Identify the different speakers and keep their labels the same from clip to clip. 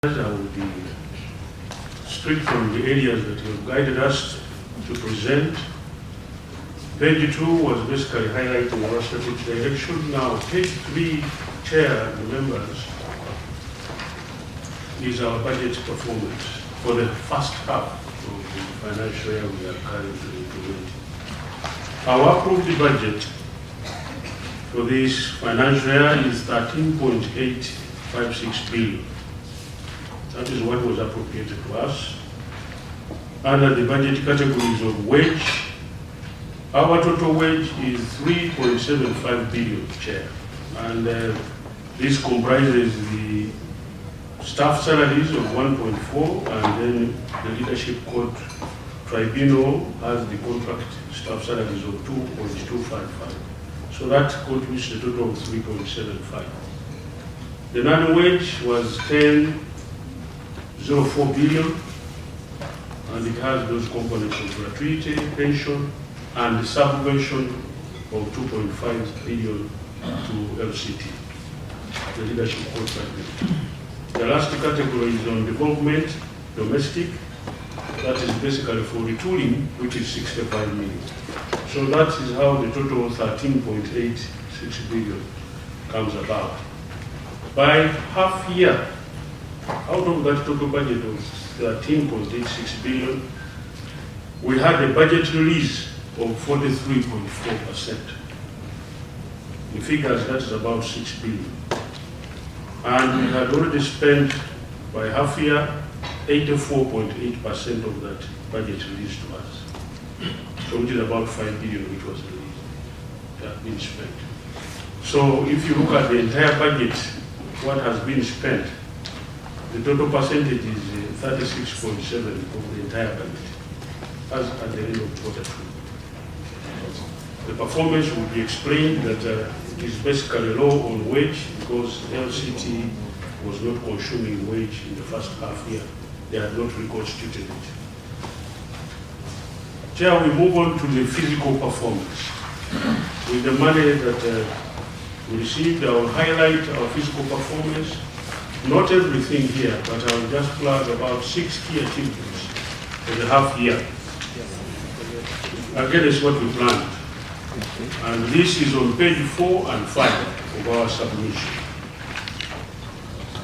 Speaker 1: I will be strict from the areas that you have guided us to present. Page 2 was basically highlighting our strategic direction. Now, page 3, Chair and members, is our budget performance for the first half of the financial year we are currently implementing. Our approved budget for this financial year is 13.856 billion. That is what was appropriated to us. Under the budget categories of wage, our total wage is 3.75 billion, Chair. And this comprises the staff salaries of 1.4, and then the leadership court tribunal has the contract staff salaries of 2.255. So that contributes to a total of 3.75. The non-wage was 10.04 billion, and it has those components of gratuity, pension, and the subvention of 2.5 billion to LCT, the leadership contract. The last category is on development, domestic. That is basically for retooling, which is 65 million. So that is how the total 13.86 billion comes about. By half year, out of that total budget of 13.86 billion, we had a budget release of 43.4%. In figures, that is about 6 billion. And we had already spent, by half year, 84.8% of that budget released to us. So which is about 5 billion which was released, that been spent. So if you look at the entire budget, what has been spent, the total percentage is 36.7% of the entire budget, as at the end of quarter 2. The performance will be explained that it is basically low on wage because LCT was not consuming wage in the first half year. They had not reconstituted it. Chair, we move on to the physical performance. With the money that we received, I will highlight our physical performance. Not everything here, but I will just flag about 6 key achievements for the half year. Again, it's what we planned. And this is on page 4 and 5 of our submission.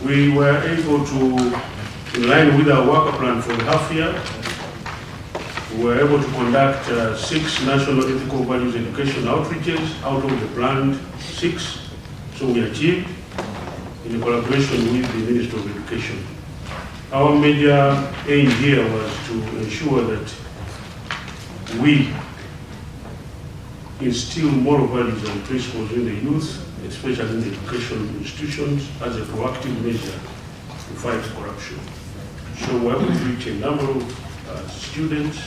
Speaker 1: We were able to, in line with our work plan for the half year, we were able to conduct 6 national ethical values education outreaches out of the planned 6. So we achieved in collaboration with the Ministry of Education. Our major aim here was to ensure that we instill moral values and principles in the youth, especially in the educational institutions, as a proactive measure to fight corruption. So we're able to reach a number of students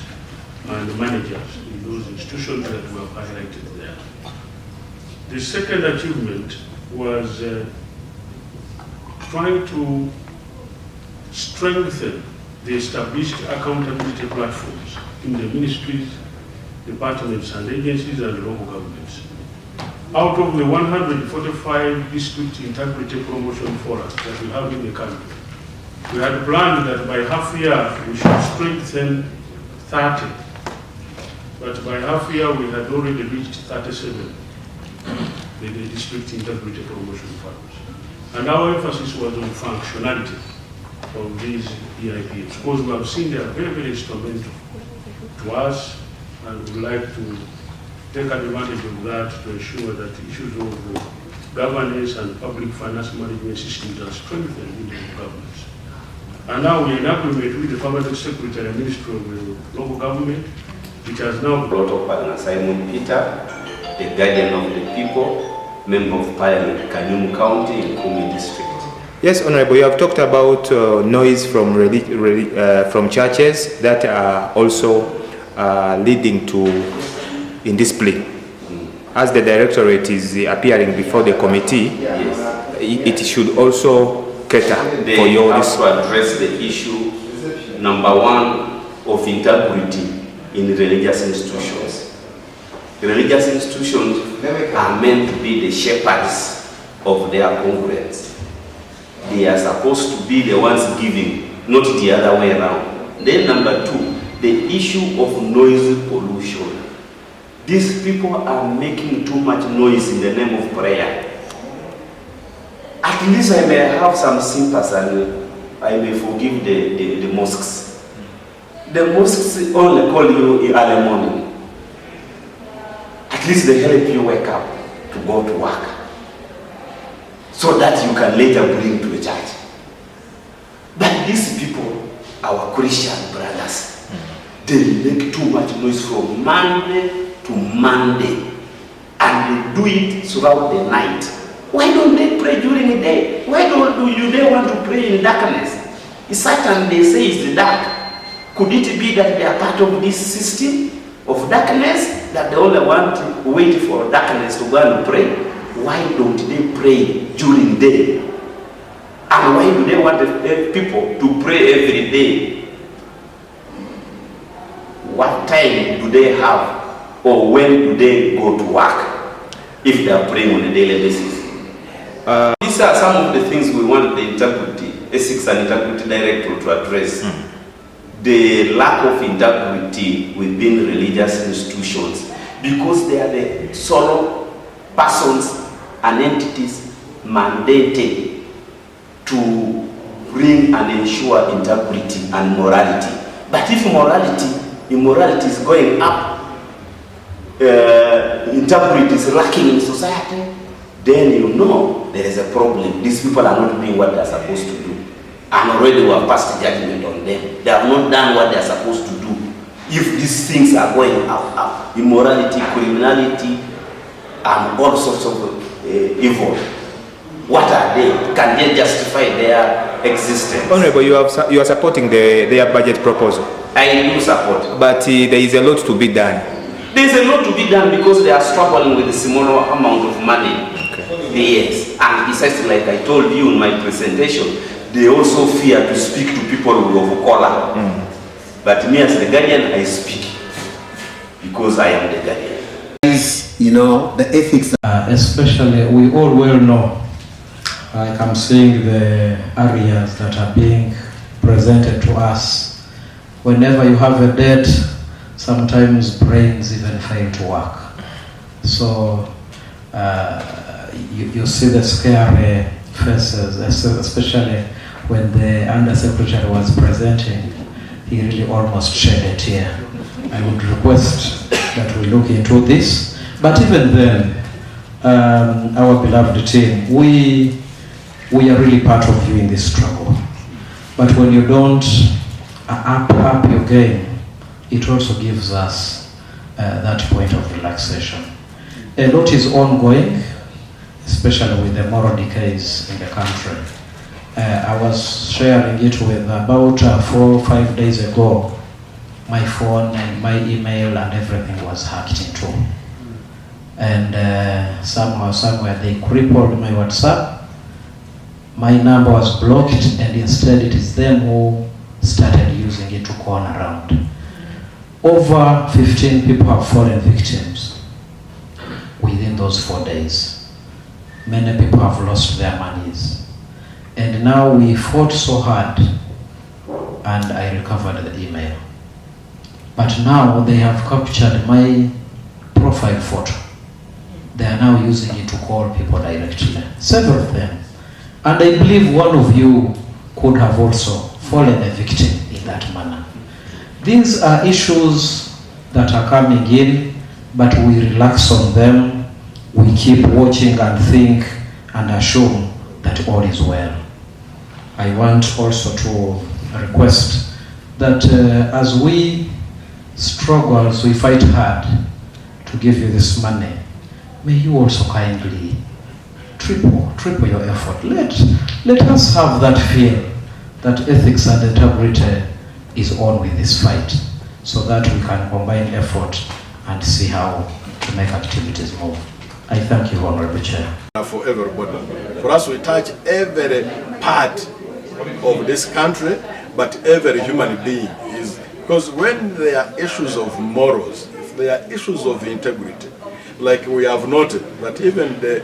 Speaker 1: and managers in those institutions that we have highlighted there. The second achievement was trying to strengthen the established accountability platforms in the ministries, departments and agencies and local governments. Out of the 145 district integrity promotion forums that we have in the country, we had planned that by half year we should strengthen 30. But by half year we had already reached 37, the district integrity promotion forums. And our emphasis was on functionality of these EIPs, because we have seen they are very, very instrumental to us, and we would like to take advantage of that to ensure that issues of governance and public finance management systems are strengthened in the governments. And now we are in agreement with the Permanent Secretary and Ministry of Local Government, which has now
Speaker 2: brought up an Simon Peter, the guardian of the people, Member of Parliament, Kanyumu County, in Kumi District.
Speaker 3: Yes, Honorable, you have talked about noise from churches that are also leading to indiscipline. As the Directorate is appearing before the committee,
Speaker 2: yes,
Speaker 3: it should also cater for your...
Speaker 2: They have to address the issue, number 1, of integrity in religious institutions. The religious institutions are meant to be the shepherds of their congregants. The they are supposed to be the ones giving, not the other way around. Then number two, the issue of noise pollution. These people are making too much noise in the name of prayer. At least I may have some sympathy and I may forgive the mosques. The mosques only call you early morning. At least they help you wake up to go to work, so that you can later bring to the church. But these people, our Christian brothers, they make too much noise from Monday to Monday, and they do it throughout the night. Why don't they pray during the day? Why don't they want to pray in darkness? It's certain they say it's dark. Could it be that they are part of this system of darkness, that they only want to wait for darkness to go and pray? Why don't they pray during the day? And why do they want people to pray every day? What time do they have, or when do they go to work if they are praying on a daily basis? These are some of the things we want the Integrity, Ethics and Integrity Directorate to address. The lack of integrity within religious institutions, because they are the sole persons and entities mandated to bring and ensure integrity and morality. But if immorality is going up, integrity is lacking in society, then you know there is a problem. These people are not doing what they are supposed to do. And already we have passed judgment on them. They have not done what they are supposed to do. If these things are going up, immorality, criminality, and all sorts of evil, what are they? Can they justify their existence?
Speaker 3: Honorable, you are supporting their budget proposal.
Speaker 2: I do support.
Speaker 3: But there is a lot to be done.
Speaker 2: There is a lot to be done because they are struggling with a smaller amount of money. Okay. Yes. And besides, like I told you in my presentation, they also fear to speak to people who have color. But me as the guardian, I speak because I am the guardian.
Speaker 4: You know, the ethics.
Speaker 5: Especially, we all well know, like I'm seeing the areas that are being presented to us. Whenever you have a debt, sometimes brains even fail to work. So you see the scary faces, especially when the Undersecretary was presenting. He really almost shed a tear. I would request that we look into this. But even then, our beloved team, we are really part of you in this struggle. But when you don't up your game, it also gives us that point of relaxation. A lot is ongoing, especially with the moral decays in the country. I was sharing it with about 4 or 5 days ago. My phone and my email and everything was hacked into. And somehow, somewhere, they crippled my WhatsApp. My number was blocked, and instead it is them who started using it to call around. Over 15 people have fallen victims within those 4 days. Many people have lost their monies. And now we fought so hard, and I recovered the email. But now they have captured my profile photo. They are now using it to call people directly. Several of them. And I believe one of you could have also fallen a victim in that manner. These are issues that are coming in, but we relax on them. We keep watching and think and assume that all is well. I want also to request that as we struggle, as we fight hard to give you this money, may you also kindly triple your effort. Let us have that feel that ethics and integrity is on with this fight, so that we can combine effort and see how to make activities move. I thank you, Honorable Chair.
Speaker 6: For everybody. For us, we touch every part of this country, but every human being is, because when there are issues of morals, if there are issues of integrity, like we have noted, that even the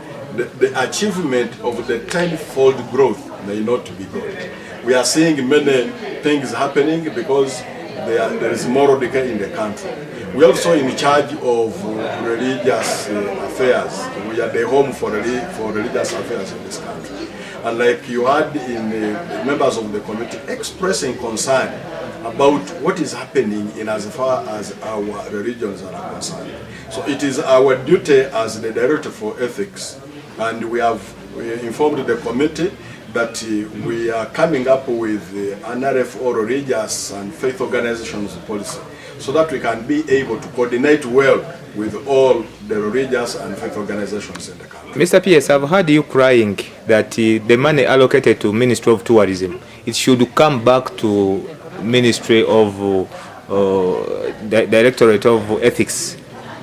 Speaker 6: achievement of the tenfold growth may not be good. We are seeing many things happening because there is moral decay in the country. We are also in charge of religious affairs. We are the home for religious affairs in this country. And like you had in members of the committee expressing concern about what is happening in as far as our religions are concerned. So it is our duty as the Director for Ethics, and we have informed the committee that we are coming up with an RFO religious and faith organizations policy so that we can be able to coordinate well with all the religious and faith organizations in the country.
Speaker 3: Mr. PS, I've heard you crying that the money allocated to Ministry of Tourism, it should come back to Ministry of Directorate of Ethics,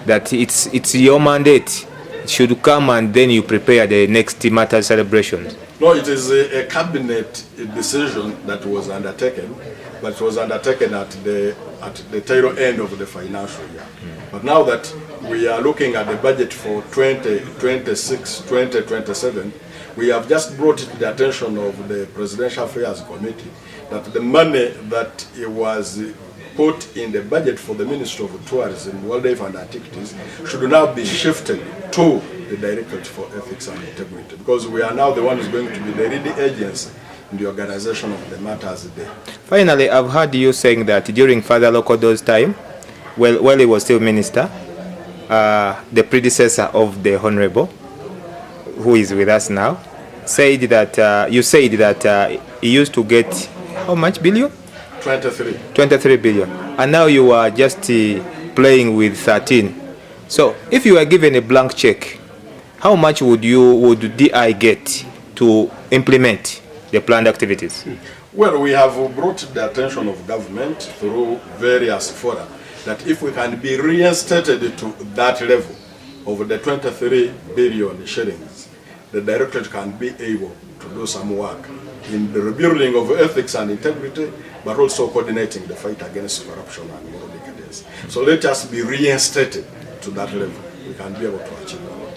Speaker 3: that it's your mandate. It should come and then you prepare the next Martyrs celebration.
Speaker 6: No, it is a cabinet decision that was undertaken, but it was undertaken at the tail end of the financial year. But now that we are looking at the budget for 2026, 2027, we have just brought it to the attention of the Presidential Affairs Committee that the money that it was put in the budget for the Ministry of Tourism, Wildlife and Antiquities should now be shifted to the Directorate for Ethics and Integrity, because we are now the one who's going to be the leading agency in the organization of the Martyrs Day.
Speaker 3: Finally, I've heard you saying that during Father Lokodo's time, while he was still minister, the predecessor of the Honorable, who is with us now, said that you said that he used to get how much billion? 23 billion. And now you are just playing with 13. So if you are given a blank check, how much would DI get to implement the planned activities?
Speaker 6: Well, we have brought the attention of government through various fora that if we can be reinstated to that level of the 23 billion shillings, the Directorate can be able to do some work in the rebuilding of ethics and integrity, but also coordinating the fight against corruption and moral decadence. So let us be reinstated to that level. We can be able to achieve that.